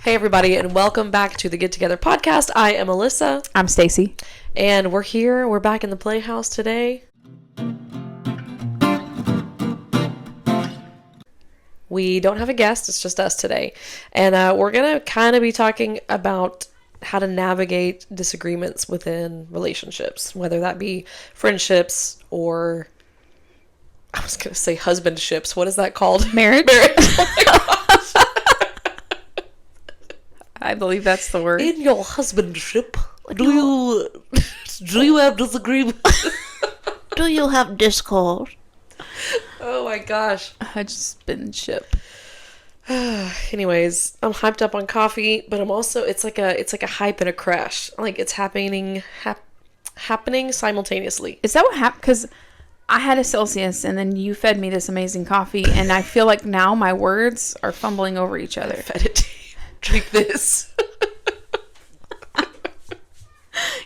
Hey everybody, and welcome back to the Get Together podcast. I am Alyssa. I'm Stacy. And we're here. We're back in the Playhouse today. We don't have a guest. It's just us today. And we're going to kind of be talking about how to navigate disagreements within relationships, whether that be friendships or, I was going to say husbandships. What is that called? Marriage? Oh my gosh. I believe that's the word. In your husbandship, do you have disagreements? Do you have discord? Oh my gosh. Husbandship. Anyways, I'm hyped up on coffee, but I'm also it's like a hype and a crash. Like it's happening simultaneously. Is that what happened? Because I had a Celsius and then you fed me this amazing coffee, and I feel like now my words are fumbling over each other. I fed it to you. Drink this.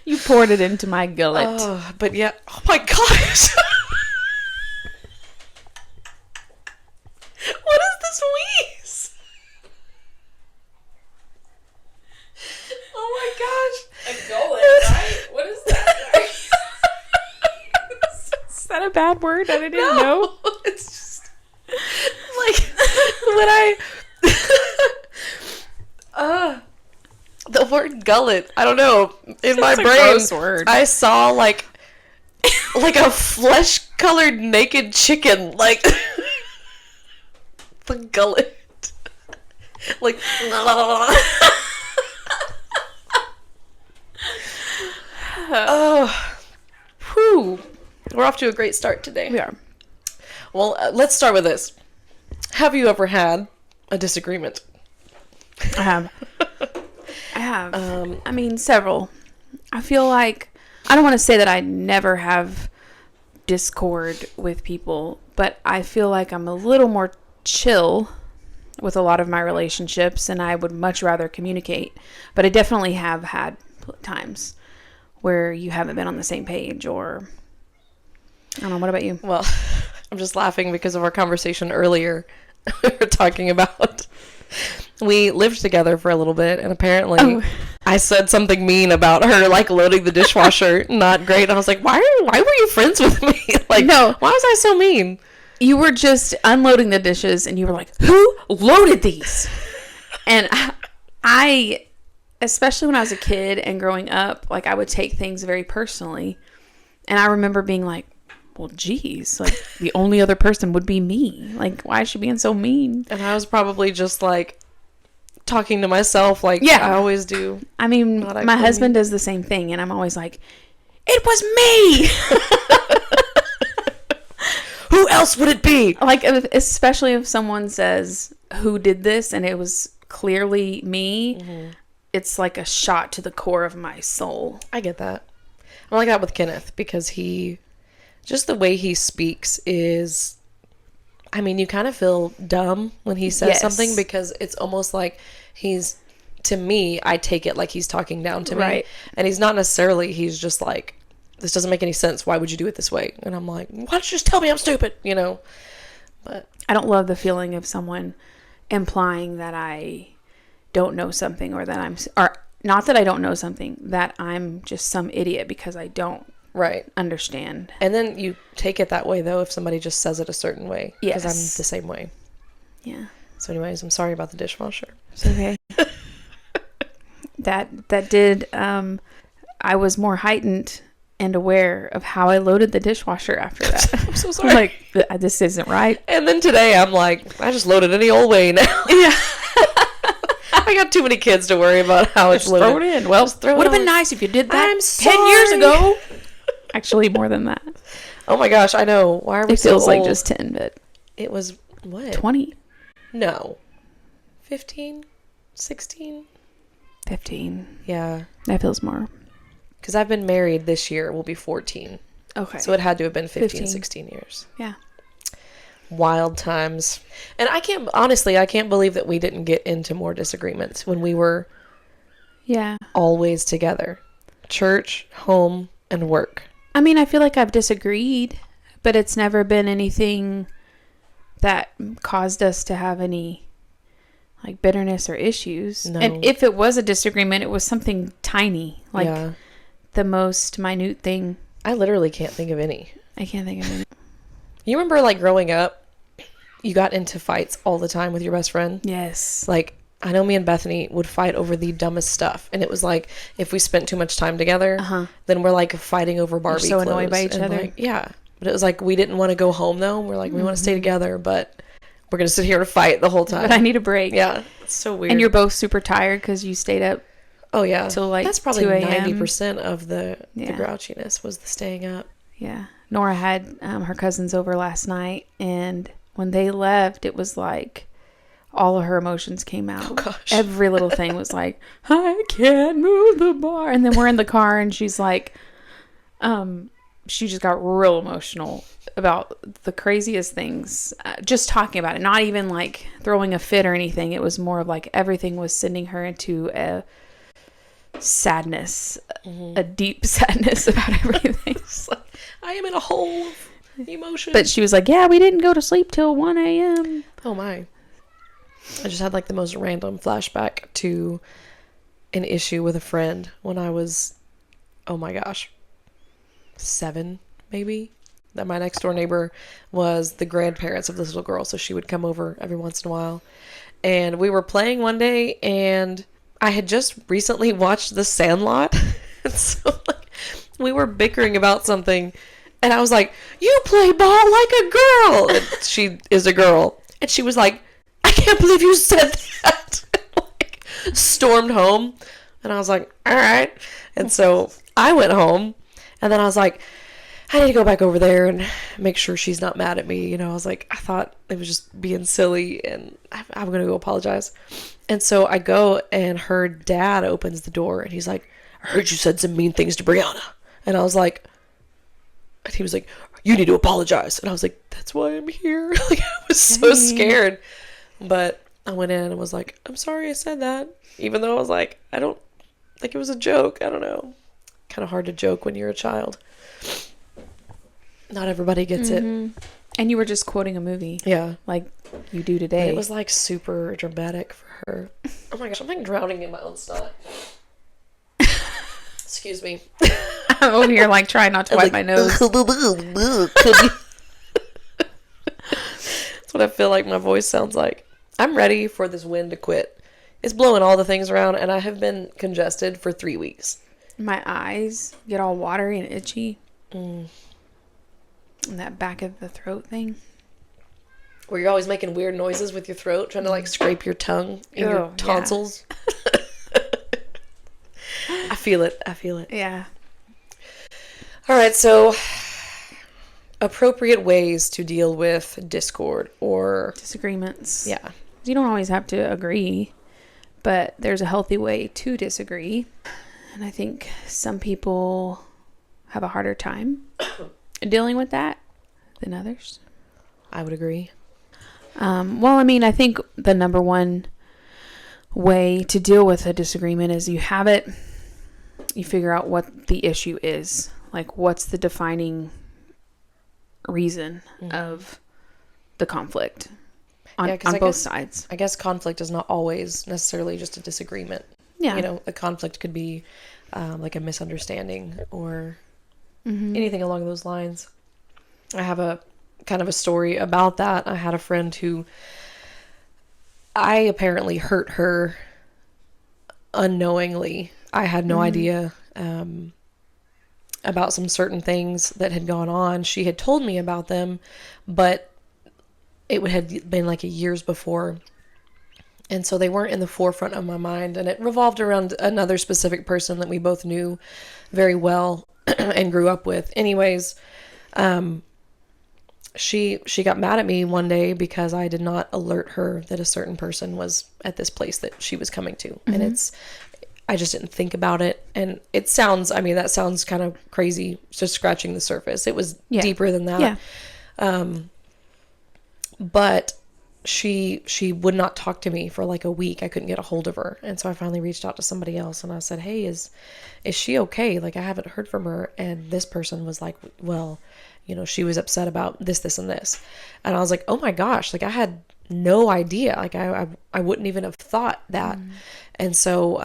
You poured it into my gullet. But yeah. Oh my gosh. What is this wheeze? Oh my gosh. A gullet, right? What is that? Is that a bad word? I didn't know. It's just like when I the word gullet, I don't know, in my brain gross word. I saw like a flesh colored naked chicken, like the gullet, like oh, whew. We're off to a great start today. We are. Well, let's start with this. Have you ever had a disagreement? I have. I mean, several. I feel like, I don't want to say that I never have discord with people, but I feel like I'm a little more chill with a lot of my relationships, and I would much rather communicate. But I definitely have had times where you haven't been on the same page, or I don't know. What about you? Well, I'm just laughing because of our conversation earlier. We were talking about we lived together for a little bit, and apparently I said something mean about her, like loading the dishwasher. Not great. And I was like, why were you friends with me? Like, no, why was I so mean? You were just unloading the dishes, and you were like, who loaded these? And I, especially when I was a kid and growing up, like I would take things very personally. And I remember being like, well, geez, like the only other person would be me. Like, why is she being so mean? And I was probably just like talking to myself, like I always do. I mean, my husband does the same thing, and I'm always like, it was me. Who else would it be? Like, especially if someone says, who did this? And it was clearly me. Mm-hmm. It's like a shot to the core of my soul. I get that. I'm like that with Kenneth, because just the way he speaks is, I mean, you kind of feel dumb when he says something, because it's almost like to me, I take it like he's talking down to me. Right. And he's not necessarily, he's just like, this doesn't make any sense. Why would you do it this way? And I'm like, why don't you just tell me I'm stupid? You know? But I don't love the feeling of someone implying that I don't know something, or that or not that I don't know something, that I'm just some idiot because I don't understand. And then you take it that way, though, if somebody just says it a certain way. Yes. Because I'm the same way. Yeah. So anyways, I'm sorry about the dishwasher. It's okay. that did, I was more heightened and aware of how I loaded the dishwasher after that. I'm so sorry. Like, this isn't right. And then today I'm like, I just loaded any old way now. Yeah. I got too many kids to worry about how it's loaded. Throw it in. Well, would have been nice if you did that I'm 10 years ago. Actually, more than that. Oh my gosh, I know. Why are we it so feels old? Like just 10, but it was what? 20. No. 15? 16? 15. Yeah. That feels more. Because I've been married this year. Will be 14. Okay. So it had to have been 15, 16 years. Yeah. Wild times. And I can't believe that we didn't get into more disagreements when we were always together. Church, home, and work. I mean, I feel like I've disagreed, but it's never been anything that caused us to have any like bitterness or issues. No. And if it was a disagreement, it was something tiny, like Yeah. the most minute thing. I literally can't think of any. I can't think of it. You remember, like, growing up, you got into fights all the time with your best friend? Yes. Like, I know me and Bethany would fight over the dumbest stuff. And it was like, if we spent too much time together, then we're, like, fighting over Barbie so clothes. annoyed by each And, other? like, yeah. But it was like, we didn't want to go home, though. We're like, we want to stay together, but we're going to sit here to fight the whole time. But I need a break. Yeah. It's so weird. And you're both super tired because you stayed up. Oh, yeah. till, like, that's probably 2 a.m. 90% of the Yeah. grouchiness was the staying up. Yeah. Nora had her cousins over last night, and when they left, it was like all of her emotions came out. Oh, gosh. Every little thing was like, I can't move the bar. And then we're in the car, and she's like, she just got real emotional about the craziest things. Just talking about it, not even like throwing a fit or anything. It was more of like everything was sending her into a sadness, a deep sadness about everything. It's like, I am in a hole of emotion. But she was like, yeah, we didn't go to sleep till 1 a.m. Oh my. I just had like the most random flashback to an issue with a friend when I was, oh my gosh, 7 maybe. That my next door neighbor was the grandparents of this little girl. So she would come over every once in a while. And we were playing one day, and I had just recently watched The Sandlot. And so like, we were bickering about something. And I was like, you play ball like a girl. And she is a girl. And she was like, I can't believe you said that. Like, stormed home. And I was like, all right. And so I went home. And then I was like, I need to go back over there and make sure she's not mad at me. You know, I was like, I thought it was just being silly, and I'm going to go apologize. And so I go, and her dad opens the door, and he's like, I heard you said some mean things to Brianna. And I was like, and he was like, you need to apologize. And I was like, that's why I'm here. Like, I was so scared. But I went in and was like, I'm sorry I said that. Even though I was like, I don't think it was a joke. I don't know. Kind of hard to joke when you're a child. Not everybody gets it. And you were just quoting a movie. Yeah. Like you do But today. it was like super dramatic for her. Oh my gosh, I'm like drowning in my own snot. Excuse me. I'm over here like trying not to wipe my nose. That's what I feel like my voice sounds like. I'm ready for this wind to quit. It's blowing all the things around, and I have been congested for 3 weeks. My eyes get all watery and itchy. And that back of the throat thing. Where you're always making weird noises with your throat, trying to like scrape your tongue in your tonsils. Yeah. I feel it. I feel it. Yeah. All right, so appropriate ways to deal with discord or disagreements. Yeah. You don't always have to agree, but there's a healthy way to disagree. And I think some people have a harder time dealing with that than others. I would agree. Well, I mean, I think the number one way to deal with a disagreement is you have it, you figure out what the issue is. Like, what's the defining reason of the conflict on both sides? I guess conflict is not always necessarily just a disagreement. Yeah. You know, a conflict could be like a misunderstanding or anything along those lines. I have a kind of a story about that. I had a friend who I apparently hurt her unknowingly. I had no idea about some certain things that had gone on. She had told me about them, but it had been like years before. And so they weren't in the forefront of my mind. And it revolved around another specific person that we both knew very well and grew up with. Anyways, she got mad at me one day because I did not alert her that a certain person was at this place that she was coming to. And I just didn't think about it. And it sounds, I mean, that sounds kind of crazy, just scratching the surface. It was deeper than that. Yeah. But she would not talk to me for like a week. I couldn't get a hold of her. And so I finally reached out to somebody else and I said, hey, is she okay? Like, I haven't heard from her. And this person was like, well, you know, she was upset about this, this, and this. And I was like, oh my gosh, like I had no idea. Like I wouldn't even have thought that. And so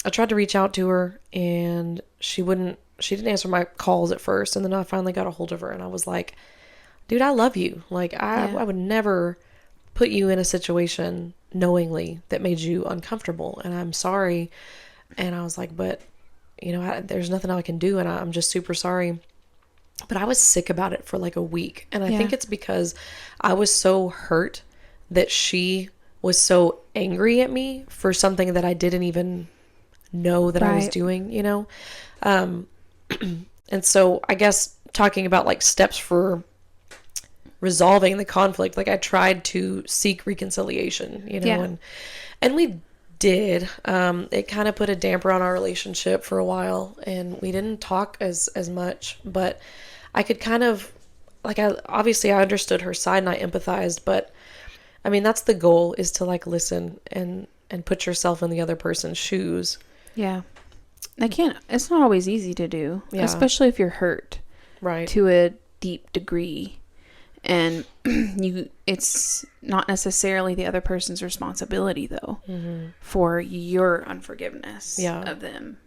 I tried to reach out to her, and she didn't answer my calls at first. And then I finally got a hold of her, and I was like, dude, I love you. Like I would never put you in a situation knowingly that made you uncomfortable, and I'm sorry. And I was like, but there's nothing I can do, and I'm just super sorry. But I was sick about it for like a week, and I think it's because I was so hurt that she was so angry at me for something that I didn't even know that I was doing, and so I guess talking about like steps for resolving the conflict, like I tried to seek reconciliation, and we did. It kind of put a damper on our relationship for a while, and we didn't talk as much, but I could kind of like, obviously I understood her side and I empathized, but I mean, that's the goal, is to like listen and put yourself in the other person's shoes. Yeah. It's not always easy to do, especially if you're hurt to a deep degree. And it's not necessarily the other person's responsibility though, for your unforgiveness of them,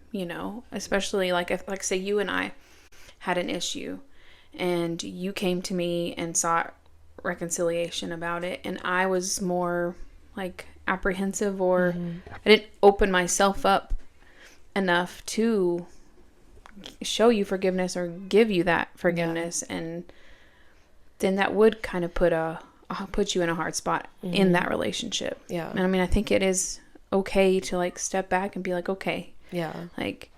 especially like say you and I had an issue and you came to me and sought reconciliation about it. And I was more like apprehensive, or I didn't open myself up enough to show you forgiveness or give you that forgiveness. And then that would kind of put you in a hard spot in that relationship. Yeah. And I mean, I think it is okay to like step back and be like, okay. Yeah. Like,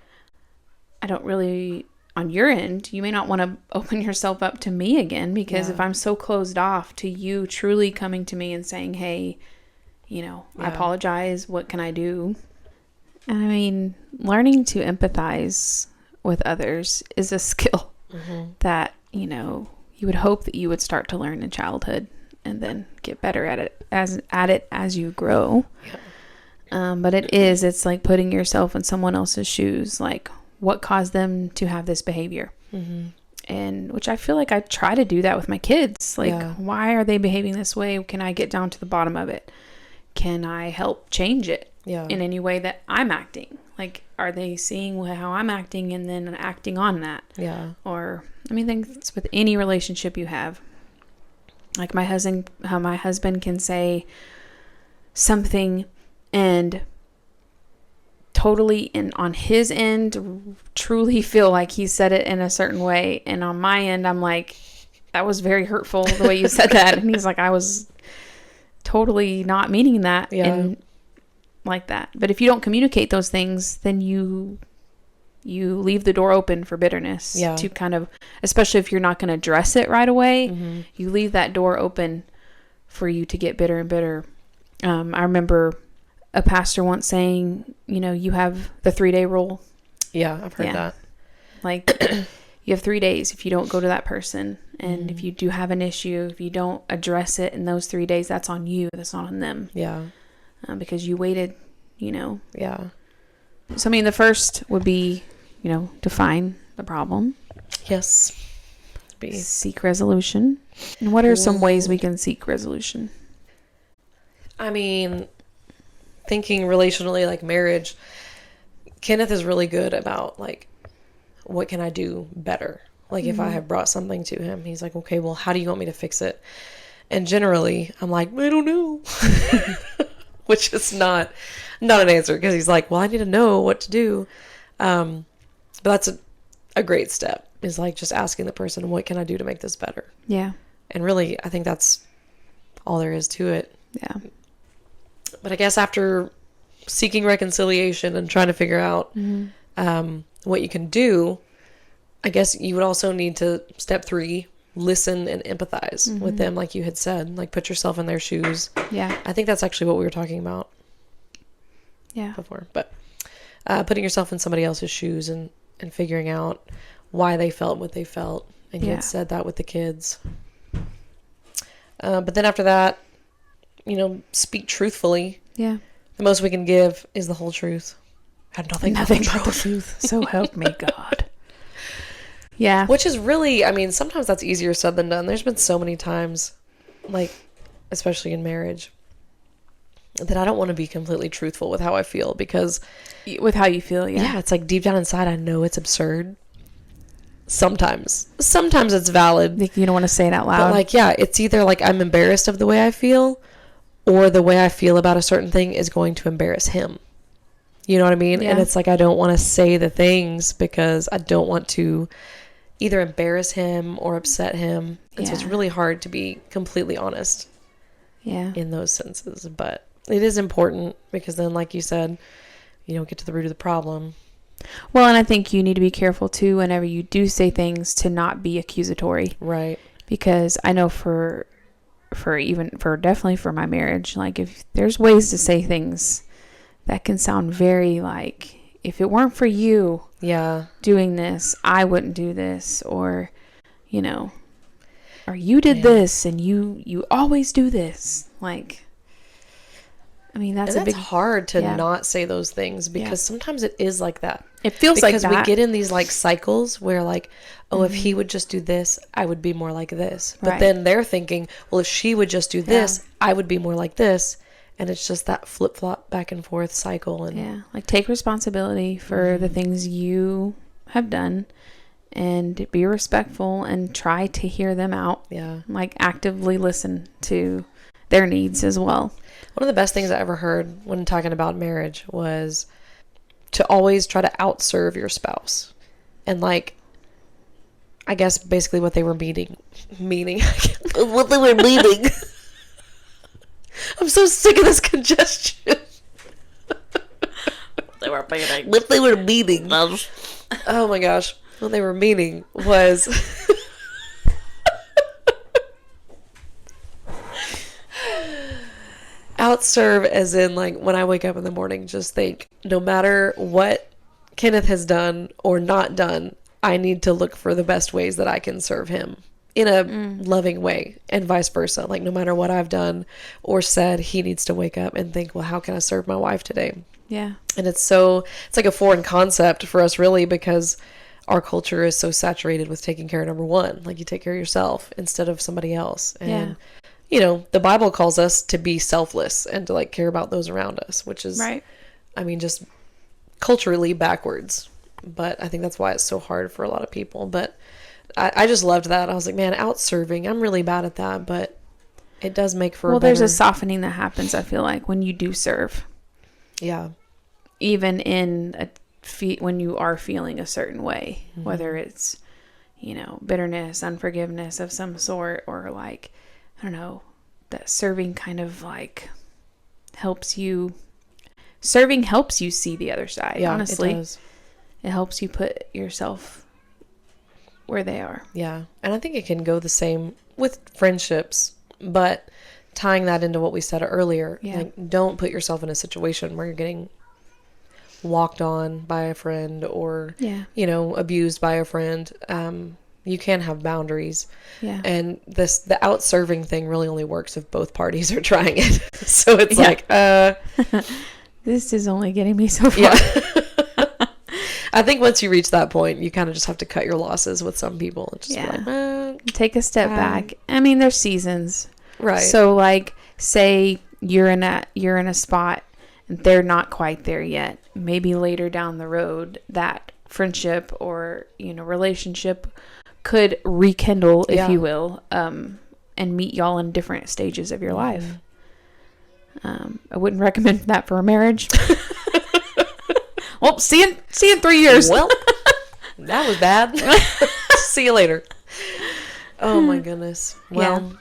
I don't really, on your end, you may not want to open yourself up to me again, because if I'm so closed off to you truly coming to me and saying, hey, I apologize, what can I do? And I mean, learning to empathize with others is a skill that, you would hope that you would start to learn in childhood and then get better at it as you grow. But it's like putting yourself in someone else's shoes, like what caused them to have this behavior. And which I feel like I try to do that with my kids. Like, why are they behaving this way? Can I get down to the bottom of it? Can I help change it in any way that I'm acting? Like, are they seeing how I'm acting and then acting on that? Yeah. Or, I mean, I think it's with any relationship you have. Like how my husband can say something and totally on his end truly feel like he said it in a certain way. And on my end, I'm like, that was very hurtful the way you said that. And he's like, I was totally not meaning that. And like that. But if you don't communicate those things, then you leave the door open for bitterness to kind of, especially if you're not going to address it right away, you leave that door open for you to get bitter and bitter. I remember a pastor once saying, you have the 3-day rule. Yeah, I've heard that. Like, you have 3 days if you don't go to that person. And if you do have an issue, if you don't address it in those 3 days, that's on you. That's not on them. Yeah. Because you waited, Yeah. So, I mean, the first would be, define the problem. Yes. Seek resolution. And what are some ways we can seek resolution? I mean, thinking relationally, like marriage, Kenneth is really good about, like, what can I do better? Like, if I have brought something to him, he's like, okay, well, how do you want me to fix it? And generally, I'm like, I don't know. Which is not an answer, because he's like, well, I need to know what to do. But that's a great step, is like just asking the person, what can I do to make this better? Yeah. And really, I think that's all there is to it. Yeah. But I guess after seeking reconciliation and trying to figure out what you can do, I guess you would also need to, step 3, listen and empathize with them, like you had said, like put yourself in their shoes. Yeah. I think that's actually what we were talking about before. But putting yourself in somebody else's shoes and figuring out why they felt what they felt. And you had said that with the kids. But then after that, speak truthfully. Yeah. The most we can give is the whole truth. And nothing but the truth. So help me God. Yeah. Which is really, I mean, sometimes that's easier said than done. There's been so many times, like, especially in marriage, that I don't want to be completely truthful with how I feel, because With how you feel, yeah. yeah, it's like deep down inside, I know it's absurd. Sometimes it's valid, Like, you don't want to say it out but loud. like, yeah, it's either like I'm embarrassed of the way I feel, or the way I feel about a certain thing is going to embarrass him. You know what I mean? Yeah. And it's like, I don't want to say the things because I don't want to either embarrass him or upset him. And so it's Yeah. really hard to be completely honest Yeah. in those senses. But it is important, because then, like you said, you don't get to the root of the problem. Well, and I think you need to be careful too whenever you do say things to not be accusatory, Right. because I know for definitely for my marriage, like, if there's ways to say things that can sound very like, if it weren't for you Yeah. doing this, I wouldn't do this, or, you know, or you did Yeah. this and you always do this. Like, I mean, that's And a that's big, hard to yeah. not say those things, because sometimes it is like that. it feels like Because that. we get in these like cycles where like, oh, if Mm-hmm. he would just do this, I would be more like this. But Right. then they're thinking, well, if she would just do this, I would be more like this. And it's just that flip flop back and forth cycle. And Yeah, like, take responsibility for the things you have done, and be respectful and try to hear them out. yeah. Like, actively listen to their needs as well. One of the best things I ever heard when talking about marriage was to always try to outserve your spouse. And like, I guess basically what they were meaning what they were meaning. I'm so sick of this congestion. What they were meaning. Oh my gosh. What they were meaning was outserve, as in like, when I wake up in the morning, just think, no matter what Kenneth has done or not done, I need to look for the best ways that I can serve him in a loving way, and vice versa. Like, no matter what I've done or said, he needs to wake up and think, well, how can I serve my wife today? Yeah. And it's like a foreign concept for us, really, because our culture is so saturated with taking care of number one. Like, you take care of yourself instead of somebody else. And, you know, the Bible calls us to be selfless and to like care about those around us, which is, Right. I mean, just culturally backwards. But I think that's why it's so hard for a lot of people. But I just loved that. I was like, man, outserving, I'm really bad at that, but it does make for a There's better... a softening that happens, I feel like, when you do serve. Yeah. Even in when you are feeling a certain way, whether it's, you know, bitterness, unforgiveness of some sort, or like, I don't know, that serving kind of like helps you see the other side. Yeah, honestly, it does. It helps you put yourself where they are. Yeah. And I think it can go the same with friendships, but tying that into what we said earlier, like, don't put yourself in a situation where you're getting walked on by a friend, or, you know, abused by a friend. You can have boundaries. Yeah. And the outserving thing really only works if both parties are trying it. So it's like, this is only getting me so far. yeah. I think once you reach that point, you kind of just have to cut your losses with some people and just be like, take a step back. I mean, there's seasons. right. So like, say you're in a spot and they're not quite there yet. Maybe later down the road, that friendship or, you know, relationship could rekindle, if you will, and meet y'all in different stages of your life. I wouldn't recommend that for a marriage. Well, see you in 3 years. Well, that was bad. See you later. Oh my goodness. Well,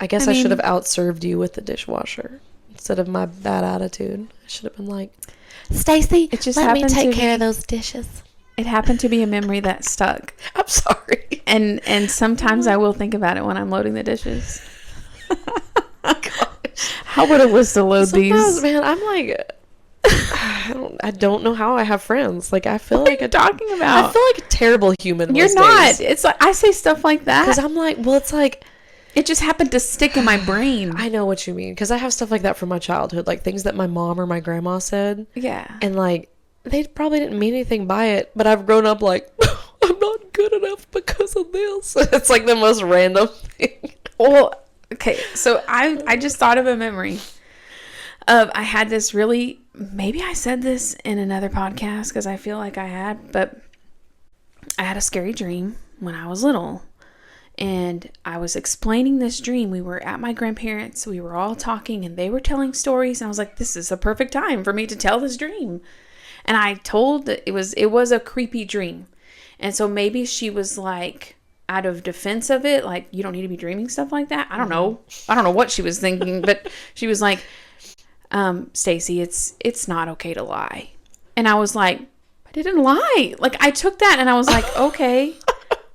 I guess I should have outserved you with the dishwasher instead of my bad attitude. I should have been like, Stacy, It just let me happened take to care be- of those dishes. It happened to be a memory that stuck. I'm sorry. And sometimes I will think about it when I'm loading the dishes. How would it was to load Sometimes, these? man, I'm like, I don't know how I have friends. Like, I feel like Talking about? I feel like a terrible human. You're most not. days. It's like I say stuff like Because that. I'm like, well, it's like, It just happened to stick in my brain. I know what you mean. Because I have stuff like that from my childhood, like things that my mom or my grandma said. Yeah. And like, they probably didn't mean anything by it, but I've grown up like, I'm not good enough because of this. It's like the most random thing. Well, Okay, so I just thought of a memory of I had this really, maybe I said this in another podcast because I feel like I had, but I had a scary dream when I was little. And I was explaining this dream. We were at my grandparents'. We were all talking and they were telling stories. And I was like, this is a perfect time for me to tell this dream. And I told it was a creepy dream. And so maybe she was like out of defense of it. Like, you don't need to be dreaming stuff like that. I don't know. I don't know what she was thinking, but she was like, Stacy, it's not okay to lie. And I was like, I didn't lie. Like, I took that and I was like, okay.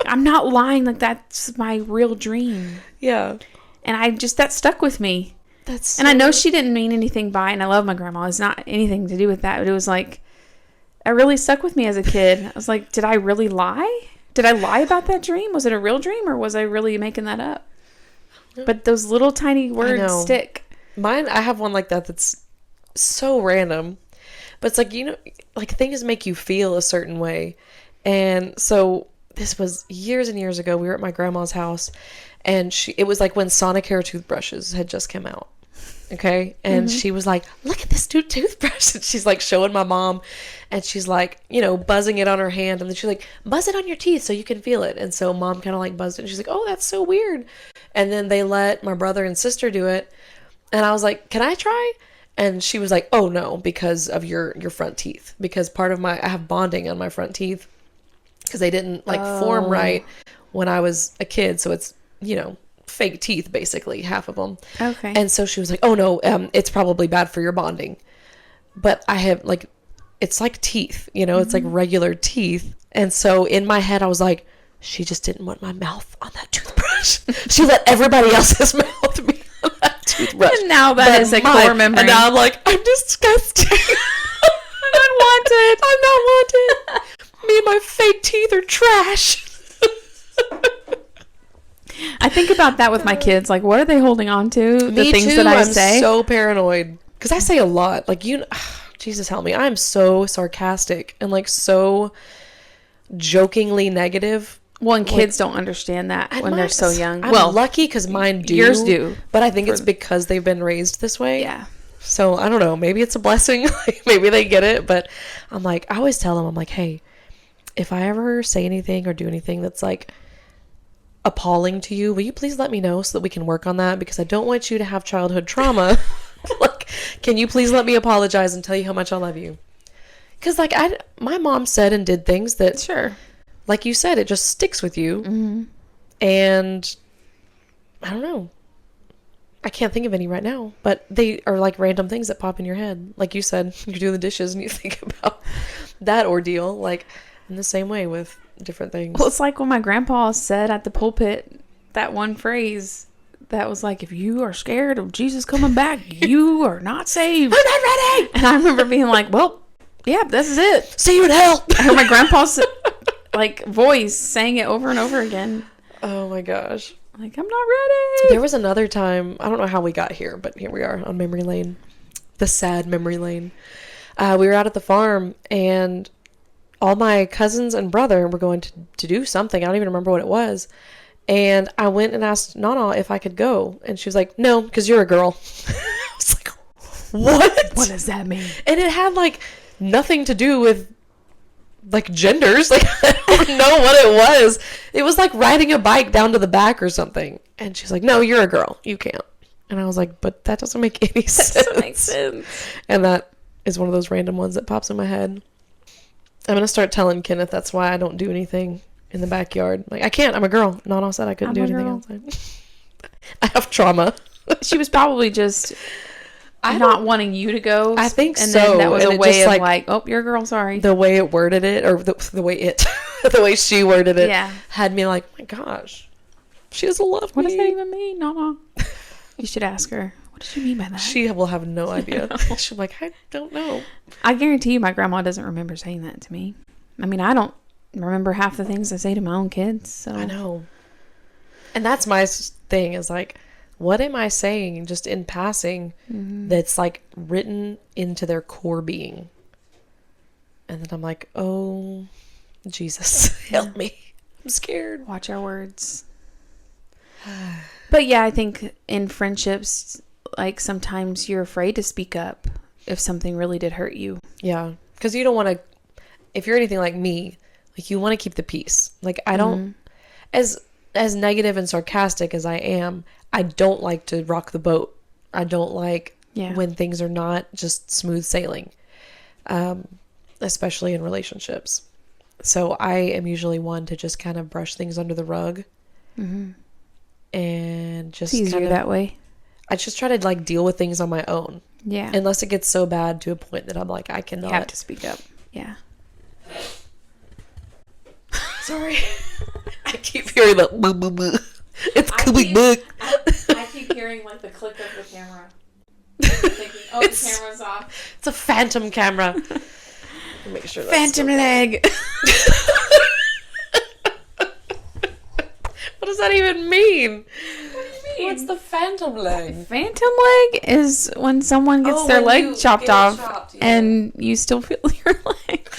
I'm not lying. Like, that's my real dream. Yeah. And that stuck with me. And I know she didn't mean anything by it, and I love my grandma. It's not anything to do with that. But it was like, it really stuck with me as a kid. I was like, did I really lie? Did I lie about that dream? Was it a real dream, or was I really making that up? But those little tiny words stick. Mine, I have one like that that's so random. But it's like, like things make you feel a certain way. And so this was years and years ago. We were at my grandma's house, and it was like when Sonicare toothbrushes had just come out. Okay. And she was like, look at this new toothbrush. And she's like showing my mom, and she's like, buzzing it on her hand. And then she's like, buzz it on your teeth so you can feel it. And so mom kind of like buzzed it. And she's like, oh, that's so weird. And then they let my brother and sister do it. And I was like, can I try? And she was like, oh no, because of your front teeth, because part of I have bonding on my front teeth because they didn't form right when I was a kid. So it's, fake teeth, basically, half of them. Okay. And so she was like, oh no, it's probably bad for your bonding. But I have it's like teeth, it's like regular teeth. And so in my head, I was like, she just didn't want my mouth on that toothbrush. She let everybody else's mouth be on that toothbrush. And now that is a core memory. And now I'm like, I'm disgusting. I'm unwanted. I'm not wanted. Me and my fake teeth are trash. I think about that with my kids. Like, what are they holding on to? Me things too. that I I'm say. so paranoid because I say a lot. Like, Jesus help me. I'm so sarcastic and so jokingly negative. Well, and kids don't understand that when they're so young. I'm lucky because mine do. Yours do. But I think it's because they've been raised this way. Yeah. So I don't know. Maybe it's a blessing. Maybe they get it. But I'm like, I always tell them, I'm like, hey, if I ever say anything or do anything that's appalling to you, will you please let me know so that we can work on that? Because I don't want you to have childhood trauma. Can you please let me apologize and tell you how much I love you? Because my mom said and did things that, sure, like you said, it just sticks with you. Mm-hmm. And I don't know. I can't think of any right now, but they are random things that pop in your head. Like you said, you're doing the dishes and you think about that ordeal, in the same way with different things. Well, it's like when my grandpa said at the pulpit that one phrase that was like, if you are scared of Jesus coming back, you are not saved. I'm not ready. And I remember being like, well, yeah, this is it. See you in hell. I heard my grandpa's voice saying it over and over again. Oh my gosh. I'm not ready. There was another time, I don't know how we got here, but here we are on memory lane. The sad memory lane. We were out at the farm, and all my cousins and brother were going to do something. I don't even remember what it was. And I went and asked Nana if I could go. And she was like, no, because you're a girl. I was like, what? What does that mean? And it had nothing to do with genders. I don't know what it was. It was like riding a bike down to the back or something. And she's like, no, you're a girl. You can't. And I was like, but that doesn't make any sense. That doesn't make sense. And that is one of those random ones that pops in my head. I'm going to start telling Kenneth that's why I don't do anything in the backyard. I can't. I'm a girl. Nana said I couldn't do anything outside. I have trauma. She was probably just not wanting you to go. I think and so. Then that was and a way of oh, you're a girl, sorry. The way it worded it, or the way she worded it, yeah, had me my gosh, she doesn't love me. What does that even mean? Nana? You should ask her. What does she mean by that? She will have no idea. She'll be like, I don't know. I guarantee you my grandma doesn't remember saying that to me. I mean, I don't remember half the things I say to my own kids. So I know. And that's my thing is what am I saying just in passing that's written into their core being? And then I'm like, oh, Jesus, help me. I'm scared. Watch our words. But yeah, I think in friendships, like sometimes you're afraid to speak up if something really did hurt you. Yeah. Because you don't want to, if you're anything like me, like you want to keep the peace. Like I don't, as negative and sarcastic as I am, I don't like to rock the boat. I don't like when things are not just smooth sailing, especially in relationships. So I am usually one to just kind of brush things under the rug and just It's easier that way. I just try to like deal with things on my own. Yeah. Unless it gets so bad to a point that I'm like, I cannot. You have to speak up. Yeah. Sorry. I keep hearing the boo boo boo. It's coming back. I keep hearing like the click of the camera. Thinking, the camera's off. It's a phantom camera. Make sure that's Phantom leg. What does that even mean? What do you mean? What's the phantom leg? Phantom leg is when someone gets their leg chopped off and you still feel your leg.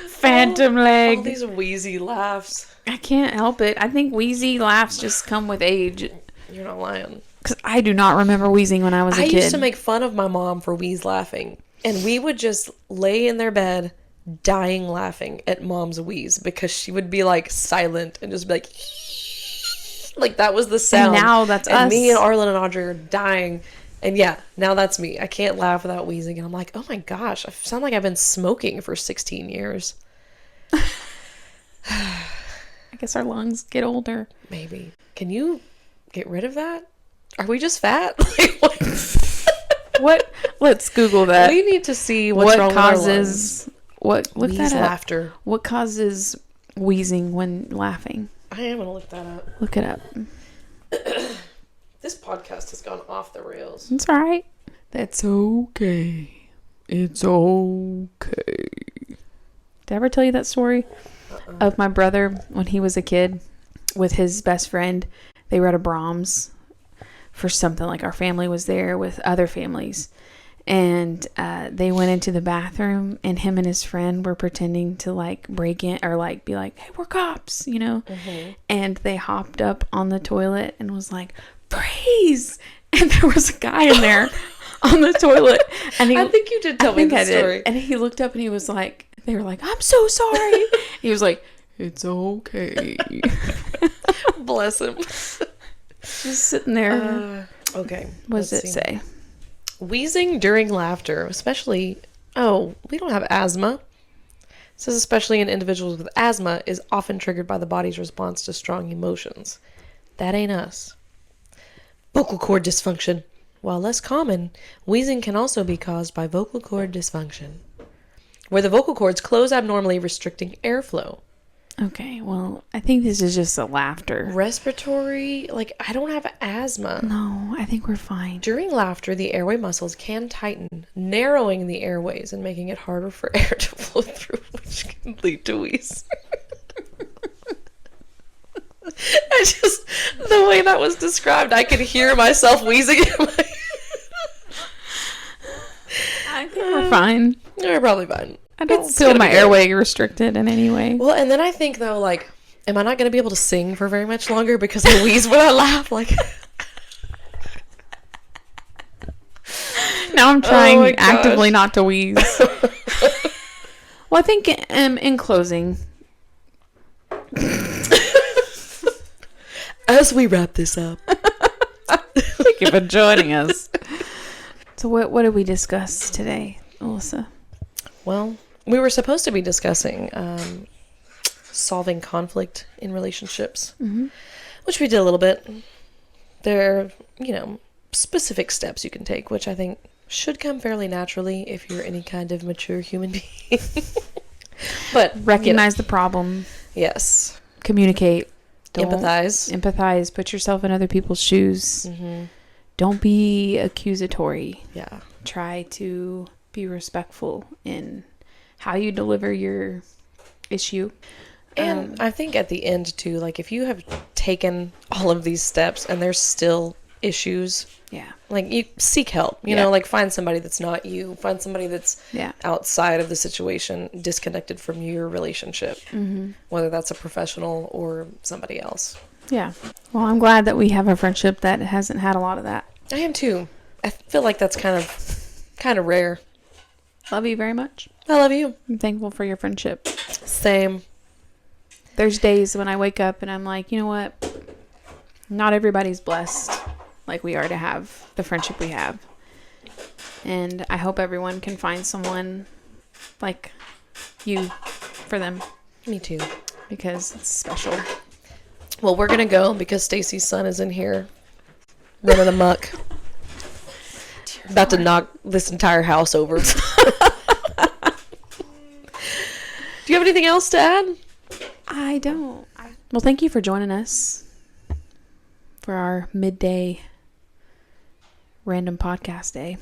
Phantom leg. All these wheezy laughs. I can't help it. I think wheezy laughs just come with age. You're not lying. Because I do not remember wheezing when I was a kid. I used to make fun of my mom for wheeze laughing. And we would just lay in their bed dying laughing at mom's wheeze because she would be like silent and just be like that was the sound. And now that's us. And me and Arlen and Audrey are dying. And yeah, now that's me. I can't laugh without wheezing. And I'm like, oh my gosh, I sound like I've been smoking for 16 years. I guess our lungs get older. Maybe. Can you get rid of that? Are we just fat? What? Let's Google that. We need to see what's wrong causes, with our lungs. Look Wheeze that up. laughter. What causes wheezing when laughing? I am going to look that up. Look it up. This podcast has gone off the rails. It's all right. That's okay. It's okay. Did I ever tell you that story of my brother when he was a kid with his best friend? They were at a Brahms for something, like our family was there with other families. And they went into the bathroom and him and his friend were pretending to like break in or like be like, hey, we're cops, you know? And they hopped up on the toilet and was like, freeze! And there was a guy in there on the toilet. And I think you did tell me the story. And he looked up and he was like, they were like, I'm so sorry. He was like, it's okay. Bless him. Just sitting there. Okay. What does it say? Wheezing during laughter, especially, we don't have asthma. It says especially in individuals with asthma is often triggered by the body's response to strong emotions. That ain't us. Vocal cord dysfunction. While less common, wheezing can also be caused by vocal cord dysfunction, where the vocal cords close abnormally, restricting airflow. Okay, well, I think this is just a laughter. Respiratory, I don't have asthma. No, I think we're fine. During laughter, the airway muscles can tighten, narrowing the airways and making it harder for air to flow through, which can lead to wheeze. The way that was described, I could hear myself wheezing in my... I think we're fine. We're probably fine. I don't feel my airway restricted in any way. Well, and then I think, though, am I not going to be able to sing for very much longer because I wheeze when I laugh? Now I'm trying actively not to wheeze. Well, I think in closing... As we wrap this up. Thank you for joining us. So what did we discuss today, Alyssa? Well, we were supposed to be discussing solving conflict in relationships, which we did a little bit. There are, specific steps you can take, which I think should come fairly naturally if you're any kind of mature human being. But recognize the problem. Yes. Communicate. Empathize. Put yourself in other people's shoes. Don't be accusatory. Yeah. Try to be respectful in how you deliver your issue. And I think at the end, too, if you have taken all of these steps and there's still issues, Yeah. like you seek help, you know, like find somebody that's not you, find somebody that's outside of the situation, disconnected from your relationship, whether that's a professional or somebody else. Yeah. Well, I'm glad that we have a friendship that hasn't had a lot of that. I am too. I feel like that's kind of rare. Love you very much. I love you. I'm thankful for your friendship. Same. There's days when I wake up and I'm like, you know what? Not everybody's blessed like we are to have the friendship we have. And I hope everyone can find someone like you for them. Me too. Because it's special. Well, we're going to go because Stacy's son is in here running amok. About to knock this entire house over. Do you have anything else to add? I don't. Well, thank you for joining us for our midday random podcast day.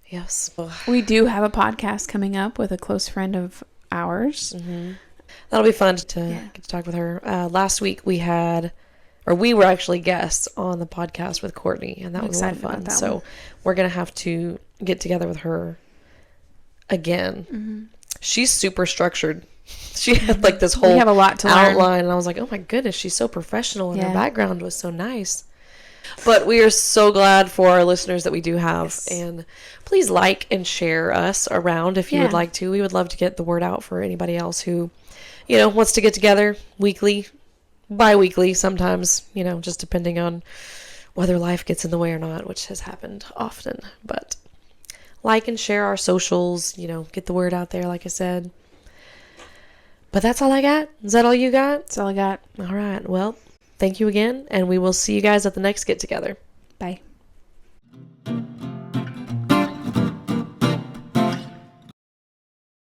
Yes. We do have a podcast coming up with a close friend of ours. Mm-hmm. That'll be fun to get to talk with her. Last week we were actually guests on the podcast with Courtney, and that was a lot of fun. So we're going to have to get together with her again. Mm-hmm. She's super structured. She had like this whole have a lot to outline, learn. and I was like, oh my goodness, she's so professional, and her background was so nice. But we are so glad for our listeners that we do have. Yes. And please like and share us around if you would like to. We would love to get the word out for anybody else who, you know, wants to get together weekly, bi-weekly sometimes, you know, just depending on whether life gets in the way or not, which has happened often. But like and share our socials, you know, get the word out there, like I said. But that's all I got. Is that all you got? That's all I got. All right. Well, thank you again, and we will see you guys at the next get-together. Bye.